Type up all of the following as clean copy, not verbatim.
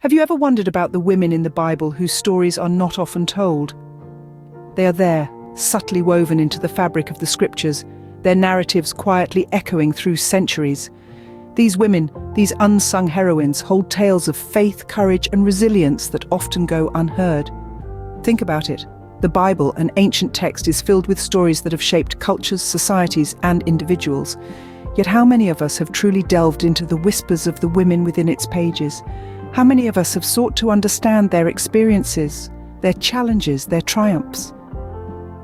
Have you ever wondered about the women in the Bible whose stories are not often told? They are there, subtly woven into the fabric of the scriptures, their narratives quietly echoing through centuries. These women, these unsung heroines, hold tales of faith, courage, and resilience that often go unheard. Think about it. The Bible, an ancient text, is filled with stories that have shaped cultures, societies, and individuals. Yet how many of us have truly delved into the whispers of the women within its pages? How many of us have sought to understand their experiences, their challenges, their triumphs?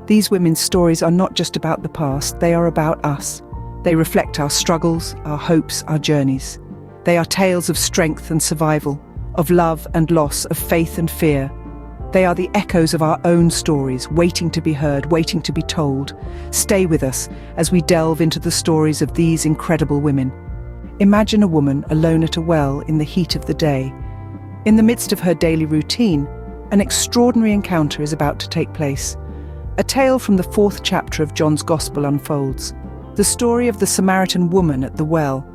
These women's stories are not just about the past, they are about us. They reflect our struggles, our hopes, our journeys. They are tales of strength and survival, of love and loss, of faith and fear. They are the echoes of our own stories, waiting to be heard, waiting to be told. Stay with us as we delve into the stories of these incredible women. Imagine a woman alone at a well in the heat of the day. In the midst of her daily routine, an extraordinary encounter is about to take place. A tale from the 4th chapter of John's Gospel unfolds. The story of the Samaritan woman at the well.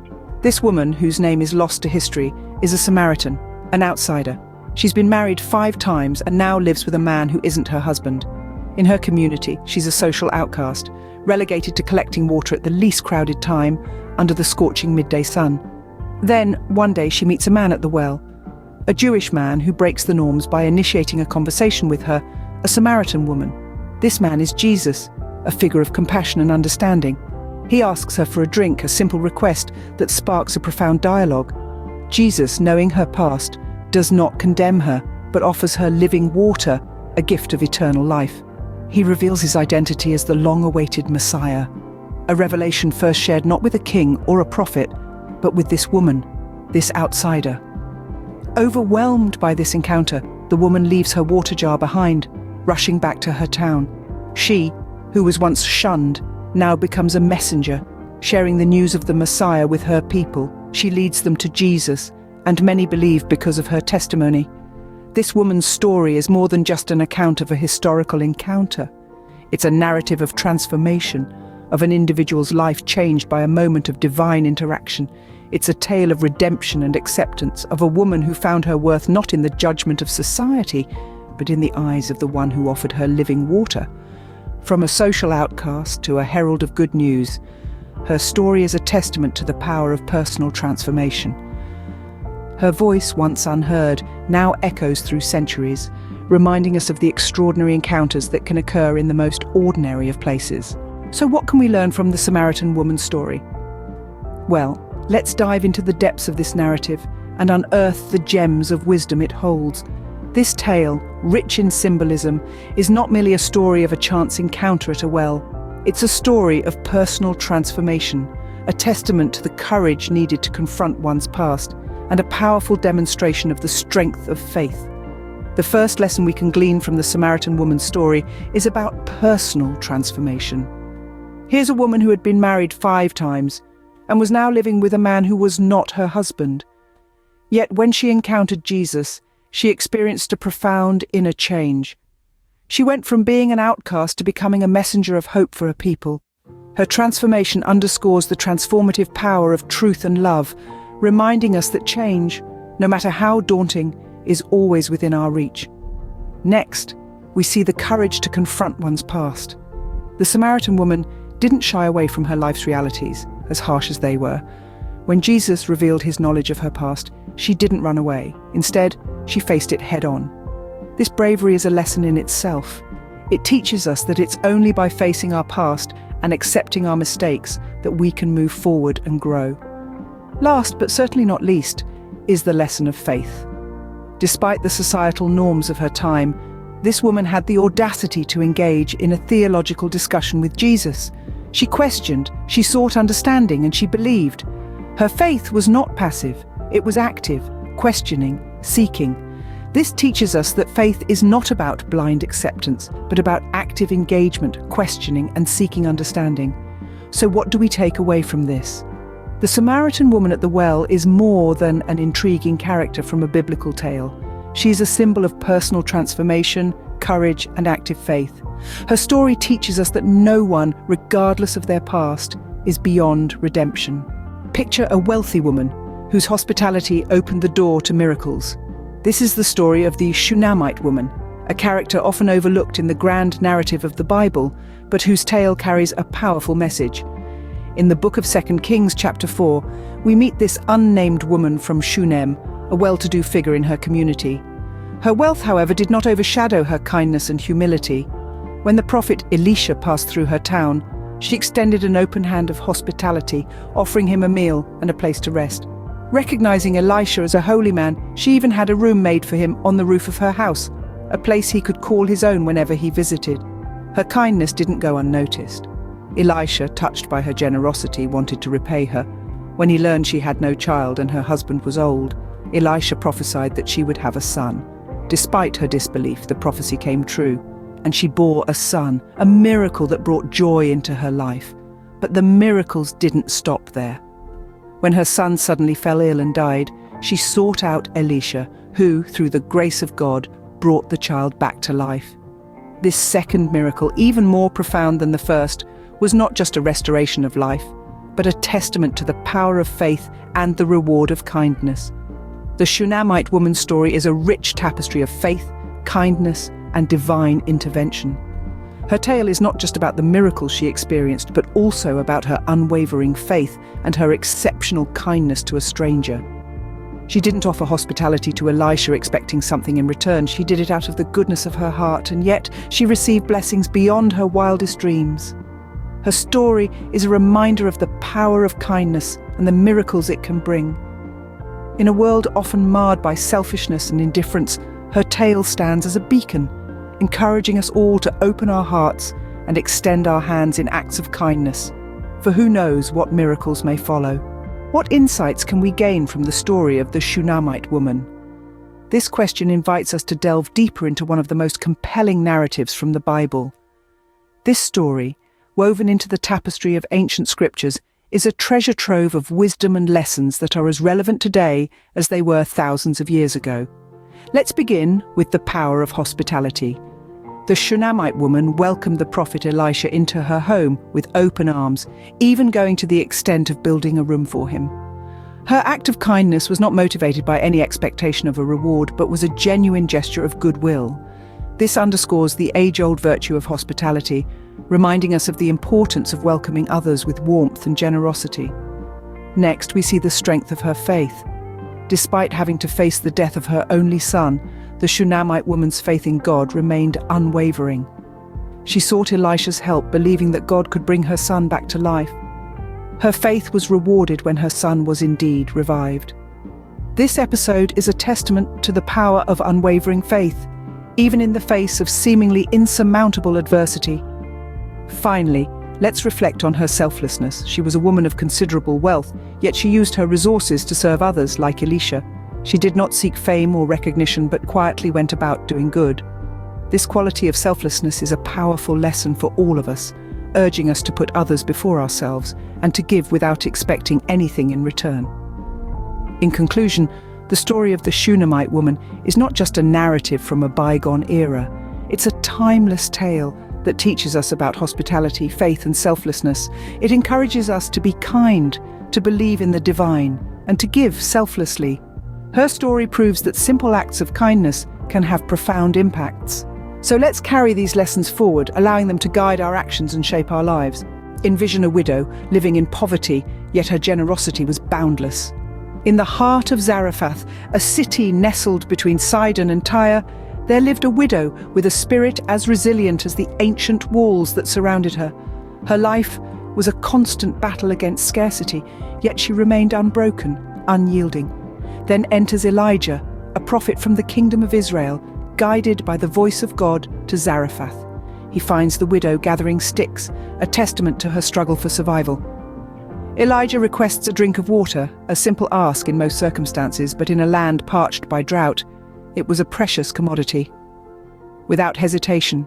This woman, whose name is lost to history, is a Samaritan, an outsider. She's been married 5 times and now lives with a man who isn't her husband. In her community, she's a social outcast, relegated to collecting water at the least crowded time under the scorching midday sun. Then, one day, she meets a man at the well, a Jewish man who breaks the norms by initiating a conversation with her, a Samaritan woman. This man is Jesus, a figure of compassion and understanding. He asks her for a drink, a simple request that sparks a profound dialogue. Jesus, knowing her past, does not condemn her, but offers her living water, a gift of eternal life. He reveals his identity as the long-awaited Messiah, a revelation first shared not with a king or a prophet, but with this woman, this outsider. Overwhelmed by this encounter, the woman leaves her water jar behind, rushing back to her town. She, who was once shunned, now becomes a messenger, sharing the news of the Messiah with her people. She leads them to Jesus, and many believe because of her testimony. This woman's story is more than just an account of a historical encounter. It's a narrative of transformation, of an individual's life changed by a moment of divine interaction. It's a tale of redemption and acceptance, of a woman who found her worth not in the judgment of society, but in the eyes of the one who offered her living water. From a social outcast to a herald of good news, her story is a testament to the power of personal transformation. Her voice, once unheard, now echoes through centuries, reminding us of the extraordinary encounters that can occur in the most ordinary of places. So what can we learn from the Samaritan woman's story? Well, let's dive into the depths of this narrative and unearth the gems of wisdom it holds. This tale, rich in symbolism, is not merely a story of a chance encounter at a well. It's a story of personal transformation, a testament to the courage needed to confront one's past, and a powerful demonstration of the strength of faith. The first lesson we can glean from the Samaritan woman's story is about personal transformation. Here's a woman who had been married 5 times and was now living with a man who was not her husband. Yet when she encountered Jesus, she experienced a profound inner change. She went from being an outcast to becoming a messenger of hope for her people. Her transformation underscores the transformative power of truth and love, reminding us that change, no matter how daunting, is always within our reach. Next, we see the courage to confront one's past. The Samaritan woman didn't shy away from her life's realities, as harsh as they were. When Jesus revealed his knowledge of her past, she didn't run away. Instead, she faced it head-on. This bravery is a lesson in itself. It teaches us that it's only by facing our past and accepting our mistakes that we can move forward and grow. Last, but certainly not least, is the lesson of faith. Despite the societal norms of her time, this woman had the audacity to engage in a theological discussion with Jesus. She questioned, she sought understanding, and she believed. Her faith was not passive, it was active, questioning, seeking. This teaches us that faith is not about blind acceptance, but about active engagement, questioning, and seeking understanding. So what do we take away from this? The Samaritan woman at the well is more than an intriguing character from a biblical tale. She is a symbol of personal transformation, courage, and active faith. Her story teaches us that no one, regardless of their past, is beyond redemption. Picture a wealthy woman whose hospitality opened the door to miracles. This is the story of the Shunammite woman, a character often overlooked in the grand narrative of the Bible, but whose tale carries a powerful message. In the book of 2 Kings chapter 4, we meet this unnamed woman from Shunem, a well-to-do figure in her community. Her wealth, however, did not overshadow her kindness and humility. When the prophet Elisha passed through her town, she extended an open hand of hospitality, offering him a meal and a place to rest. Recognizing Elisha as a holy man, she even had a room made for him on the roof of her house, a place he could call his own whenever he visited. Her kindness didn't go unnoticed. Elisha, touched by her generosity, wanted to repay her. When he learned she had no child and her husband was old, Elisha prophesied that she would have a son. Despite her disbelief, the prophecy came true, and she bore a son, a miracle that brought joy into her life. But the miracles didn't stop there. When her son suddenly fell ill and died, she sought out Elisha, who, through the grace of God, brought the child back to life. This second miracle, even more profound than the first, was not just a restoration of life, but a testament to the power of faith and the reward of kindness. The Shunammite woman's story is a rich tapestry of faith, kindness, and divine intervention. Her tale is not just about the miracles she experienced, but also about her unwavering faith and her exceptional kindness to a stranger. She didn't offer hospitality to Elisha expecting something in return. She did it out of the goodness of her heart, and yet she received blessings beyond her wildest dreams. Her story is a reminder of the power of kindness and the miracles it can bring. In a world often marred by selfishness and indifference, her tale stands as a beacon, encouraging us all to open our hearts and extend our hands in acts of kindness. For who knows what miracles may follow? What insights can we gain from the story of the Shunammite woman? This question invites us to delve deeper into one of the most compelling narratives from the Bible. This story, woven into the tapestry of ancient scriptures, is a treasure trove of wisdom and lessons that are as relevant today as they were thousands of years ago. Let's begin with the power of hospitality. The Shunammite woman welcomed the prophet Elisha into her home with open arms, even going to the extent of building a room for him. Her act of kindness was not motivated by any expectation of a reward, but was a genuine gesture of goodwill. This underscores the age-old virtue of hospitality, reminding us of the importance of welcoming others with warmth and generosity. Next, we see the strength of her faith. Despite having to face the death of her only son, the Shunammite woman's faith in God remained unwavering. She sought Elisha's help, believing that God could bring her son back to life. Her faith was rewarded when her son was indeed revived. This episode is a testament to the power of unwavering faith, even in the face of seemingly insurmountable adversity. Finally, let's reflect on her selflessness. She was a woman of considerable wealth, yet she used her resources to serve others, like Elisha. She did not seek fame or recognition, but quietly went about doing good. This quality of selflessness is a powerful lesson for all of us, urging us to put others before ourselves and to give without expecting anything in return. In conclusion, the story of the Shunammite woman is not just a narrative from a bygone era. It's a timeless tale that teaches us about hospitality, faith, and selflessness. It encourages us to be kind, to believe in the divine, and to give selflessly. Her story proves that simple acts of kindness can have profound impacts. So let's carry these lessons forward, allowing them to guide our actions and shape our lives. Envision a widow living in poverty, yet her generosity was boundless. In the heart of Zarephath, a city nestled between Sidon and Tyre, there lived a widow with a spirit as resilient as the ancient walls that surrounded her. Her life was a constant battle against scarcity, yet she remained unbroken, unyielding. Then enters Elijah, a prophet from the kingdom of Israel, guided by the voice of God to Zarephath. He finds the widow gathering sticks, a testament to her struggle for survival. Elijah requests a drink of water, a simple ask in most circumstances, but in a land parched by drought, it was a precious commodity. Without hesitation,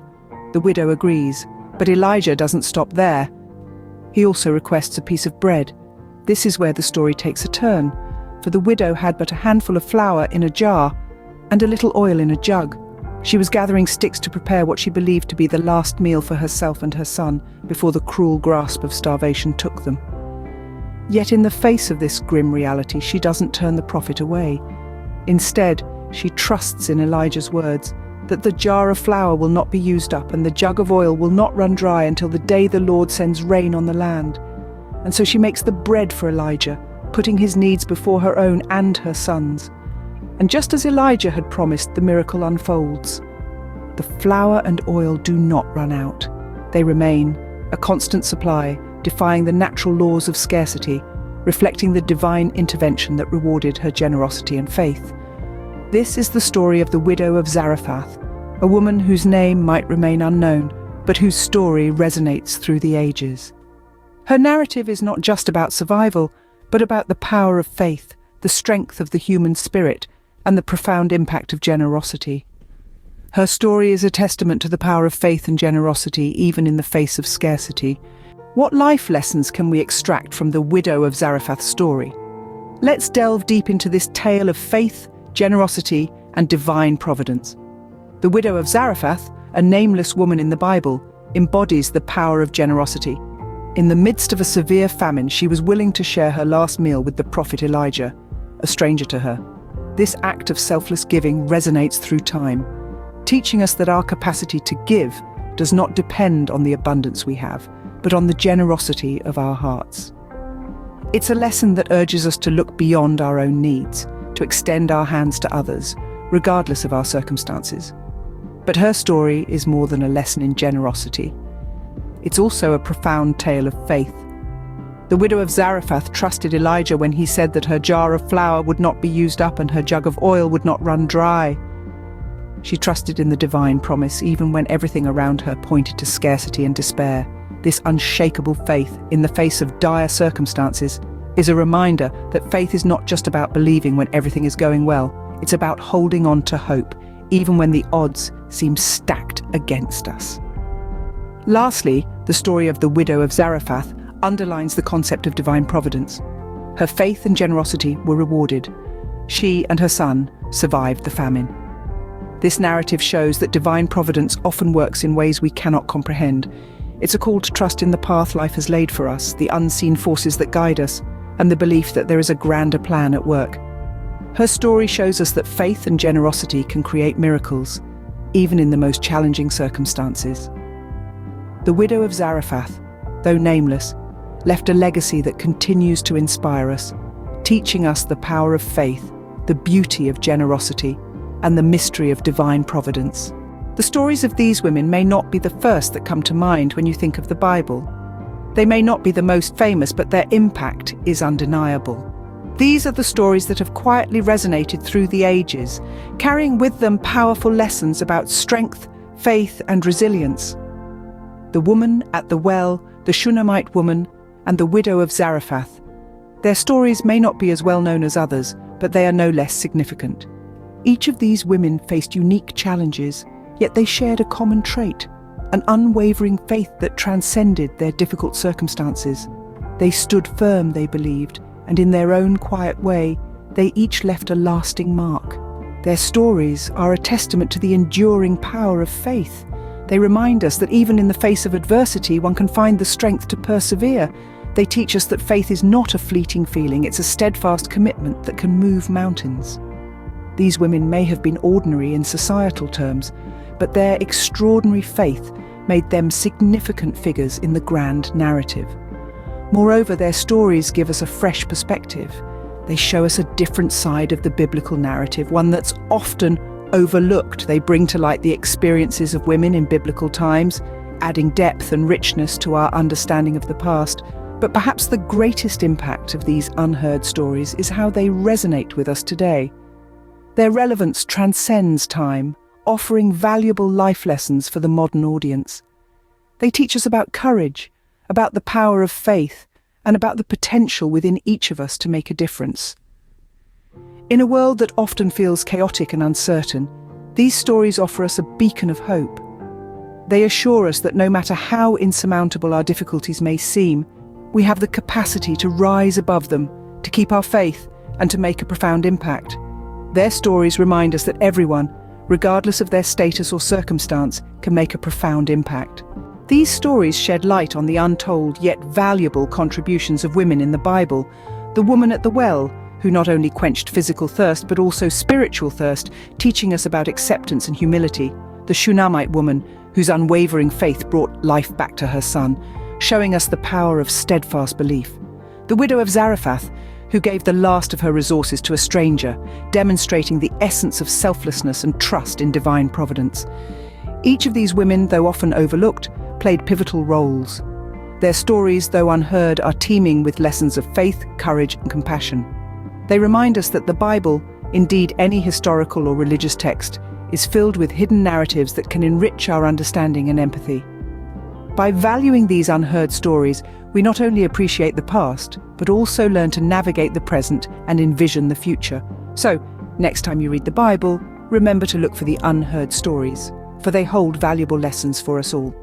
the widow agrees, but Elijah doesn't stop there. He also requests a piece of bread. This is where the story takes a turn, for the widow had but a handful of flour in a jar and a little oil in a jug. She was gathering sticks to prepare what she believed to be the last meal for herself and her son before the cruel grasp of starvation took them. Yet in the face of this grim reality, she doesn't turn the prophet away. Instead, she trusts in Elijah's words, that the jar of flour will not be used up and the jug of oil will not run dry until the day the Lord sends rain on the land. And so she makes the bread for Elijah, putting his needs before her own and her son's. And just as Elijah had promised, the miracle unfolds. The flour and oil do not run out. They remain, a constant supply, defying the natural laws of scarcity, reflecting the divine intervention that rewarded her generosity and faith. This is the story of the widow of Zarephath, a woman whose name might remain unknown, but whose story resonates through the ages. Her narrative is not just about survival, but about the power of faith, the strength of the human spirit, and the profound impact of generosity. Her story is a testament to the power of faith and generosity, even in the face of scarcity. What life lessons can we extract from the widow of Zarephath's story? Let's delve deep into this tale of faith, generosity, and divine providence. The widow of Zarephath, a nameless woman in the Bible, embodies the power of generosity. In the midst of a severe famine, she was willing to share her last meal with the prophet Elijah, a stranger to her. This act of selfless giving resonates through time, teaching us that our capacity to give does not depend on the abundance we have, but on the generosity of our hearts. It's a lesson that urges us to look beyond our own needs, to extend our hands to others, regardless of our circumstances. But her story is more than a lesson in generosity. It's also a profound tale of faith. The widow of Zarephath trusted Elijah when he said that her jar of flour would not be used up and her jug of oil would not run dry. She trusted in the divine promise even when everything around her pointed to scarcity and despair. This unshakable faith in the face of dire circumstances is a reminder that faith is not just about believing when everything is going well. It's about holding on to hope, even when the odds seem stacked against us. Lastly, the story of the widow of Zarephath underlines the concept of divine providence. Her faith and generosity were rewarded. She and her son survived the famine. This narrative shows that divine providence often works in ways we cannot comprehend. It's a call to trust in the path life has laid for us, the unseen forces that guide us, and the belief that there is a grander plan at work. Her story shows us that faith and generosity can create miracles, even in the most challenging circumstances. The widow of Zarephath, though nameless, left a legacy that continues to inspire us, teaching us the power of faith, the beauty of generosity, and the mystery of divine providence. The stories of these women may not be the first that come to mind when you think of the Bible. They may not be the most famous, but their impact is undeniable. These are the stories that have quietly resonated through the ages, carrying with them powerful lessons about strength, faith, and resilience. The woman at the well, the Shunammite woman, and the widow of Zarephath. Their stories may not be as well known as others, but they are no less significant. Each of these women faced unique challenges, yet they shared a common trait, an unwavering faith that transcended their difficult circumstances. They stood firm, they believed, and in their own quiet way, they each left a lasting mark. Their stories are a testament to the enduring power of faith. They remind us that even in the face of adversity, one can find the strength to persevere. They teach us that faith is not a fleeting feeling, it's a steadfast commitment that can move mountains. These women may have been ordinary in societal terms, but their extraordinary faith made them significant figures in the grand narrative. Moreover, their stories give us a fresh perspective. They show us a different side of the biblical narrative, one that's often overlooked. They bring to light the experiences of women in biblical times, adding depth and richness to our understanding of the past. But perhaps the greatest impact of these unheard stories is how they resonate with us today. Their relevance transcends time, offering valuable life lessons for the modern audience. They teach us about courage, about the power of faith, and about the potential within each of us to make a difference. In a world that often feels chaotic and uncertain, these stories offer us a beacon of hope. They assure us that no matter how insurmountable our difficulties may seem, we have the capacity to rise above them, to keep our faith, and to make a profound impact. Their stories remind us that everyone, regardless of their status or circumstance, can make a profound impact. These stories shed light on the untold yet valuable contributions of women in the Bible. The woman at the well, who not only quenched physical thirst but also spiritual thirst, teaching us about acceptance and humility. The Shunammite woman, whose unwavering faith brought life back to her son, showing us the power of steadfast belief. The widow of Zarephath, who gave the last of her resources to a stranger, demonstrating the essence of selflessness and trust in divine providence. Each of these women, though often overlooked, played pivotal roles. Their stories, though unheard, are teeming with lessons of faith, courage, and compassion. They remind us that the Bible, indeed any historical or religious text, is filled with hidden narratives that can enrich our understanding and empathy. By valuing these unheard stories, we not only appreciate the past, but also learn to navigate the present and envision the future. So, next time you read the Bible, remember to look for the unheard stories, for they hold valuable lessons for us all.